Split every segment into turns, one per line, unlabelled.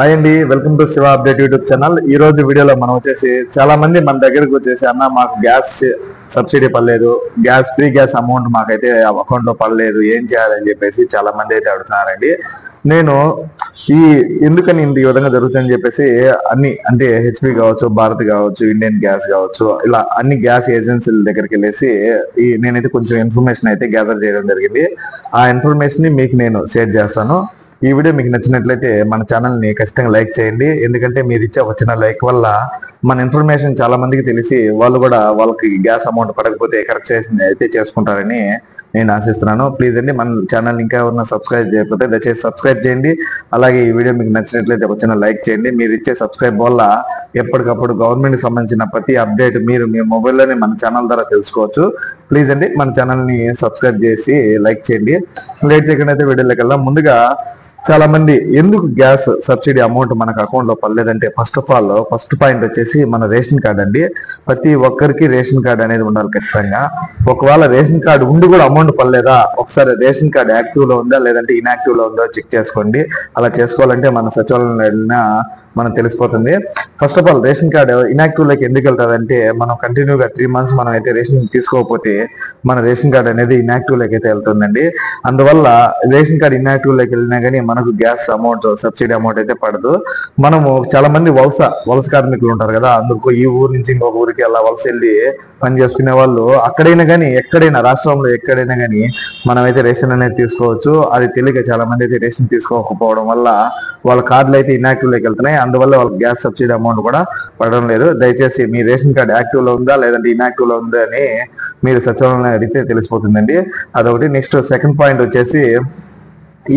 Hi అండి, welcome to Shiva update YouTube channel. ఈ రోజు వీడియోలో మనం వచ్చేసి చాలా మంది మన దగ్గరకు వచ్చేసి అన్న మాకు గ్యాస్ సబ్సిడీ పడలేదు, ఫ్రీ గ్యాస్ అమౌంట్ మాకైతే అకౌంట్ లో పడలేదు, ఏం చేయాలని చెప్పేసి చాలా మంది అయితే అడుగుతున్నారండి. నేను ఎందుకని ఈ విధంగా జరుగుతుందని చెప్పేసి అన్ని అంటే హెచ్పి కావచ్చు, భారత్ కావచ్చు, ఇండియన్ గ్యాస్ కావచ్చు, ఇలా అన్ని గ్యాస్ ఏజెన్సీల దగ్గరికి వెళ్ళేసి నేనైతే కొంచెం ఇన్ఫర్మేషన్ అయితే గ్యాదర్ చేయడం జరిగింది. ఆ ఇన్ఫర్మేషన్ ని మీకు నేను షేర్ చేస్తాను. ఈ వీడియో మీకు నచ్చినట్లయితే మన ఛానల్ని ఖచ్చితంగా లైక్ చేయండి. ఎందుకంటే మీరు ఇచ్చే ఒక చిన్న లైక్ వల్ల మన ఇన్ఫర్మేషన్ చాలా మందికి తెలిసి వాళ్ళు కూడా వాళ్ళకి గ్యాస్ అమౌంట్ పడకపోతే కరెక్ట్ అయితే చేసుకుంటారని నేను ఆశిస్తున్నాను. ప్లీజ్ అండి, మన ఛానల్ ఇంకా ఎవరైనా సబ్స్క్రైబ్ చేయకపోతే దయచేసి సబ్స్క్రైబ్ చేయండి. అలాగే ఈ వీడియో మీకు నచ్చినట్లయితే ఒక చిన్న లైక్ చేయండి. మీరు ఇచ్చే సబ్స్క్రైబ్ వల్ల ఎప్పటికప్పుడు గవర్నమెంట్ సంబంధించిన ప్రతి అప్డేట్ మీరు మీ మొబైల్లోనే మన ఛానల్ ద్వారా తెలుసుకోవచ్చు. ప్లీజ్ అండి, మన ఛానల్ని సబ్స్క్రైబ్ చేసి లైక్ చేయండి. లేట్ చేయకుండా అయితే వీడియోలోకి వెళ్దాం. ముందుగా చాలా మంది ఎందుకు గ్యాస్ సబ్సిడీ అమౌంట్ మనకు అకౌంట్ లో పడలేదంటే ఫస్ట్ పాయింట్ వచ్చేసి మన రేషన్ కార్డ్ అండి. ప్రతి ఒక్కరికి రేషన్ కార్డ్ అనేది ఉండాలి ఖచ్చితంగా. ఒకవేళ రేషన్ కార్డు ఉండి కూడా అమౌంట్ పడలేదా, ఒకసారి రేషన్ కార్డ్ యాక్టివ్ లో ఉందా లేదంటే ఇన్యాక్టివ్ లో ఉందో చెక్ చేసుకోండి. అలా చేసుకోవాలంటే మన సచివాలయంలో వెళ్ళినా మనకు తెలిసిపోతుంది. First of all ration card inactive లోకి ఎందుకు వెళ్తుంది అంటే, మనం కంటిన్యూగా 3 months మనం అయితే రేషన్ తీసుకోకపోతే మన రేషన్ కార్డు అనేది ఇన్యాక్టివ్ లోకి అయితే వెళ్తుందండి. అందువల్ల రేషన్ కార్డు ఇన్యాక్టివ్ లోకి వెళ్ళినా కానీ మనకు గ్యాస్ అమౌంట్ సబ్సిడీ అమౌంట్ అయితే పడదు. మనము చాలా మంది వలస కార్మికులు ఉంటారు కదా, అందుకు ఈ ఊరు నుంచి ఇంకొక ఊరికి అలా వలస వెళ్ళి పని చేసుకునే వాళ్ళు అక్కడైనా కానీ ఎక్కడైనా రాష్ట్రంలో ఎక్కడైనా కానీ మనమైతే రేషన్ అనేది తీసుకోవచ్చు. అది తెలియక చాలా మంది అయితే రేషన్ తీసుకోకపోవడం వల్ల వాళ్ళ కార్డులు అయితే ఇన్యాక్టివ్ లోకి వెళ్తున్నాయి. అందువల్ల వాళ్ళకి గ్యాస్ సబ్సిడీ అమౌంట్ కూడా పడడం లేదు. దయచేసి మీ రేషన్ కార్డు యాక్టివ్ లో ఉందా లేదంటే ఇన్యాక్టివ్ లో ఉందా అని మీరు సచివాలయంలో అడిగితే తెలిసిపోతుందండి. అదొకటి. నెక్స్ట్ సెకండ్ పాయింట్ వచ్చేసి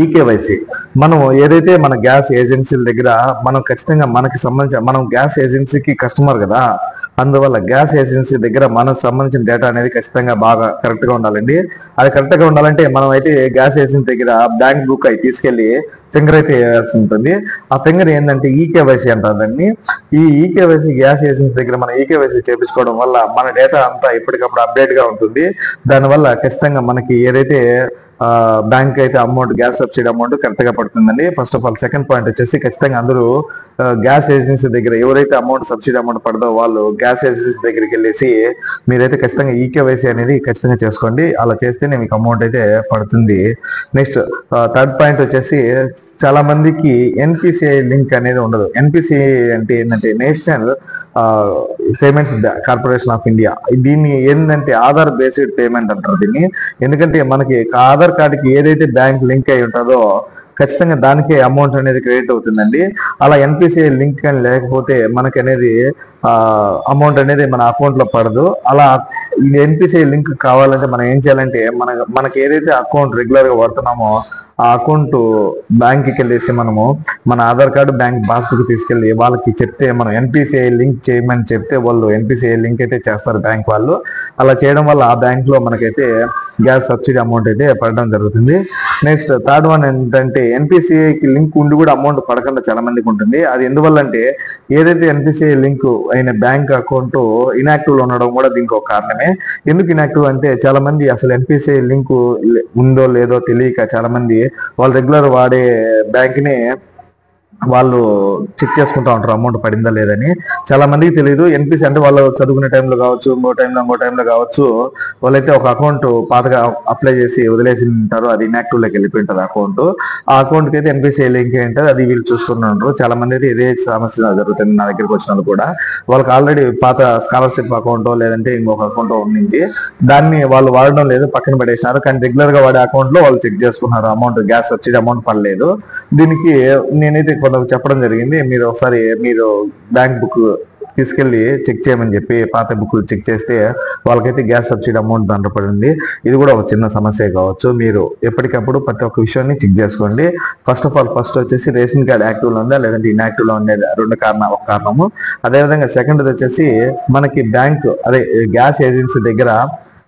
ఈకేవైసీ. మనం ఏదైతే మన గ్యాస్ ఏజెన్సీల దగ్గర మనం ఖచ్చితంగా మనకి సంబంధించిన మనం గ్యాస్ ఏజెన్సీకి కస్టమర్ కదా, అందువల్ల గ్యాస్ ఏజెన్సీ దగ్గర మనకు సంబంధించిన డేటా అనేది ఖచ్చితంగా బాగా కరెక్ట్ గా ఉండాలండి. అది కరెక్ట్ గా ఉండాలంటే మనం అయితే గ్యాస్ ఏజెన్సీ దగ్గర బ్యాంక్ బుక్ అయి తీసుకెళ్లి ఫింగర్ అయితే వేయాల్సి ఉంటుంది. ఆ ఫింగర్ ఏంటంటే ఈకేవైసీ అంటారు దాన్ని. ఈ ఈకేవైసీ గ్యాస్ ఏజెన్సీ దగ్గర మనం ఈకేవైసీ చేయించుకోవడం వల్ల మన డేటా అంతా ఎప్పటికప్పుడు అప్డేట్ గా ఉంటుంది. దానివల్ల ఖచ్చితంగా మనకి ఏదైతే బ్యాంక్ అయితే amount gas subsidy amount correct గా పడుతుందండి. First of all. Second point వచ్చేసి ఖచ్చితంగా అందరూ గ్యాస్ ఏజెన్సీ దగ్గర ఎవరైతే అమౌంట్ సబ్సిడీ అమౌంట్ పడదో వాళ్ళు గ్యాస్ ఏజెన్సీ దగ్గరికి వెళ్ళేసి మీరైతే ఖచ్చితంగా ఈకేవైసీ అనేది ఖచ్చితంగా చేసుకోండి. అలా చేస్తేనే మీకు అమౌంట్ అయితే పడుతుంది. నెక్స్ట్ థర్డ్ పాయింట్ వచ్చేసి చాలా మందికి ఎన్పిసిఐ లింక్ అనేది ఉండదు. ఎన్పిసిఐ అంటే ఏంటంటే national payments corporation of India. దీన్ని ఏంటంటే ఆధార్ బేస్డ్ పేమెంట్ అంటారు దీన్ని. ఎందుకంటే మనకి ఆధార్ కార్డుకి ఏదైతే బ్యాంక్ లింక్ అయి ఉంటుందో ఖచ్చితంగా దానికే అమౌంట్ అనేది క్రెడిట్ అవుతుందండి. అలా ఎన్పిసిఐ లింక్ అని లేకపోతే మనకి అనేది అమౌంట్ అనేది మన అకౌంట్ లో పడదు. అలా ఎన్పిసిఐ లింక్ కావాలంటే మనం ఏం చేయాలంటే మనకి ఏదైతే అకౌంట్ రెగ్యులర్ గా వాడుతున్నామో ఆ అకౌంట్ బ్యాంక్కి వెళ్ళేసి మనము మన ఆధార్ కార్డు బ్యాంక్ పాస్బుక్ తీసుకెళ్ళి వాళ్ళకి చెప్తే, మనం ఎన్పిసిఐ లింక్ చేయమని చెప్తే వాళ్ళు ఎన్పిసిఐ లింక్ అయితే చేస్తారు బ్యాంక్ వాళ్ళు. అలా చేయడం వల్ల ఆ బ్యాంక్ లో మనకైతే గ్యాస్ సబ్సిడీ అమౌంట్ అయితే పడడం జరుగుతుంది. నెక్స్ట్ థర్డ్ వన్ ఏంటంటే ఎన్పిసిఐకి లింక్ ఉండి కూడా అమౌంట్ పడకుండా చాలా మందికి ఉంటుంది. అది ఎందువల్ల అంటే ఏదైతే ఎన్పిసిఐ లింక్ అయిన బ్యాంక్ అకౌంట్ ఇన్యాక్టివ్ లో ఉండడం కూడా దీనికి ఒక కారణమే. ఎందుకు ఇన్యాక్టివ్ అంటే చాలా మంది అసలు ఎన్పిసిఐ లింక్ ఉందో లేదో తెలియక చాలా మంది వాళ్ళు రెగ్యులర్ వాడే బ్యాంక్ ని వాళ్ళు చెక్ చేసుకుంటా ఉంటారు అమౌంట్ పడిందా లేదని. చాలా మందికి తెలియదు. ఎన్పిసి అంటే వాళ్ళు చదువుకునే టైంలో కావచ్చు, ఇంకో టైంలో కావచ్చు, వాళ్ళైతే ఒక అకౌంట్ పాతగా అప్లై చేసి వదిలేసి ఉంటారు, అది ఇన్యాక్టివ్ లోకి వెళ్ళిపోయి ఉంటుంది అకౌంట్. ఆ అకౌంట్ కి అయితే ఎన్పిసిఐ లింక్ ఉంటుంది, అది వీళ్ళు చూసుకుంటూ చాలా మంది అయితే ఇదే సమస్య జరుగుతుంది. నా దగ్గరికి వచ్చినప్పుడు కూడా వాళ్ళకి ఆల్రెడీ పాత స్కాలర్షిప్ అకౌంట్ లేదంటే ఇంకొక అకౌంట్ ఉంది, దాన్ని వాళ్ళు వాడడం లేదు, పక్కన పడేసినారు. కానీ రెగ్యులర్ గా వాడే అకౌంట్ లో వాళ్ళు చెక్ చేసుకున్నారు అమౌంట్ గ్యాస్ సబ్సిడీ అమౌంట్ పడలేదు. దీనికి నేనైతే చెప్పడం జరిగింది, మీరు ఒకసారి బ్యాంక్ బుక్ తీసుకెళ్లి చెక్ చేయమని చెప్పి పాత బుక్ చెక్ చేస్తే వాళ్ళకైతే గ్యాస్ సబ్సిడీ అమౌంట్ దాంట్లో పడింది. ఇది కూడా ఒక చిన్న సమస్య కావచ్చు. మీరు ఎప్పటికప్పుడు ప్రతి ఒక్క విషయాన్ని చెక్ చేసుకోండి. ఫస్ట్ ఆఫ్ ఆల్ వచ్చేసి రేషన్ కార్డ్ యాక్టివ్ లో ఉందా లేదంటే ఇన్యాక్టివ్ లో ఉండేది ఒక కారణము. అదేవిధంగా సెకండ్ వచ్చేసి మనకి బ్యాంక్ గ్యాస్ ఏజెన్సీ దగ్గర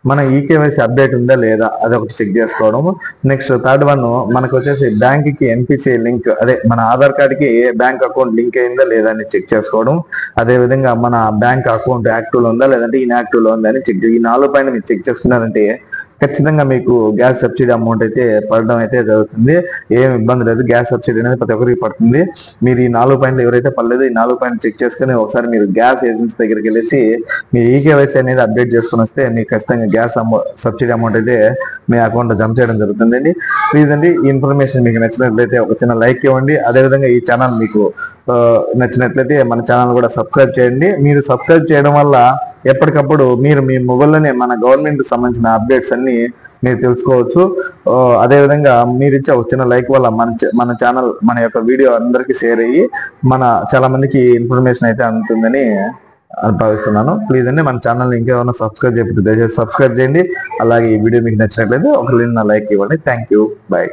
మన ఈకేవైసీ అప్డేట్ ఉందా లేదా అదొకటి చెక్ చేసుకోవడం. నెక్స్ట్ థర్డ్ వన్ మనకు వచ్చేసి బ్యాంక్ కి ఎన్పిసిఐ లింక్ మన ఆధార్ కార్డ్ కి బ్యాంక్ అకౌంట్ లింక్ అయిందా లేదా అని చెక్ చేసుకోవడం. అదే విధంగా మన బ్యాంక్ అకౌంట్ యాక్టివ్ లో ఉందా లేదంటే ఇన్యాక్టివ్ లో ఉందా అని చెక్. ఈ 4 పైన మీరు చెక్ చేసుకున్నారంటే ఖచ్చితంగా మీకు గ్యాస్ సబ్సిడీ అమౌంట్ అయితే పడడం అయితే జరుగుతుంది. ఏం ఇబ్బంది లేదు, గ్యాస్ సబ్సిడీ అనేది ప్రతి ఒక్కరికి పడుతుంది. మీరు ఈ 4 పాయింట్లు ఎవరైతే పడలేదు ఈ 4 పాయింట్లు చెక్ చేసుకుని ఒకసారి మీరు గ్యాస్ ఏజెన్సీ దగ్గరికి వెళ్ళేసి మీ ఈకేవైసీ అనేది అప్డేట్ చేసుకుని వస్తే మీకు ఖచ్చితంగా గ్యాస్ సబ్సిడీ అమౌంట్ అయితే మీ అకౌంట్ లో జమ చేయడం జరుగుతుందండి. ప్లీజ్ అండి, ఈ ఇన్ఫర్మేషన్ మీకు నచ్చినట్లయితే ఒక చిన్న లైక్ ఇవ్వండి. అదేవిధంగా ఈ ఛానల్ మీకు నచ్చినట్లయితే మన ఛానల్ కూడా సబ్స్క్రైబ్ చేయండి. మీరు సబ్స్క్రైబ్ చేయడం వల్ల ఎప్పటికప్పుడు మీరు మీ మొబైల్లోనే మన గవర్నమెంట్ సంబంధించిన అప్డేట్స్ అన్ని మీరు తెలుసుకోవచ్చు. అదేవిధంగా మీరు ఇచ్చే ఒక చిన్న లైక్ వల్ల మన ఛానల్ మన యొక్క వీడియో అందరికీ షేర్ అయ్యి చాలా మందికి ఇన్ఫర్మేషన్ అయితే అందుతుందని భావిస్తున్నాను. ప్లీజ్ అండి, మన ఛానల్ ఇంకేమైనా సబ్స్క్రైబ్ చేయకపోతే దయచేసి సబ్స్క్రైబ్ చేయండి. అలాగే ఈ వీడియో మీకు నచ్చినట్లయితే ఒక లైక్ ఇవ్వండి. Thank you, by.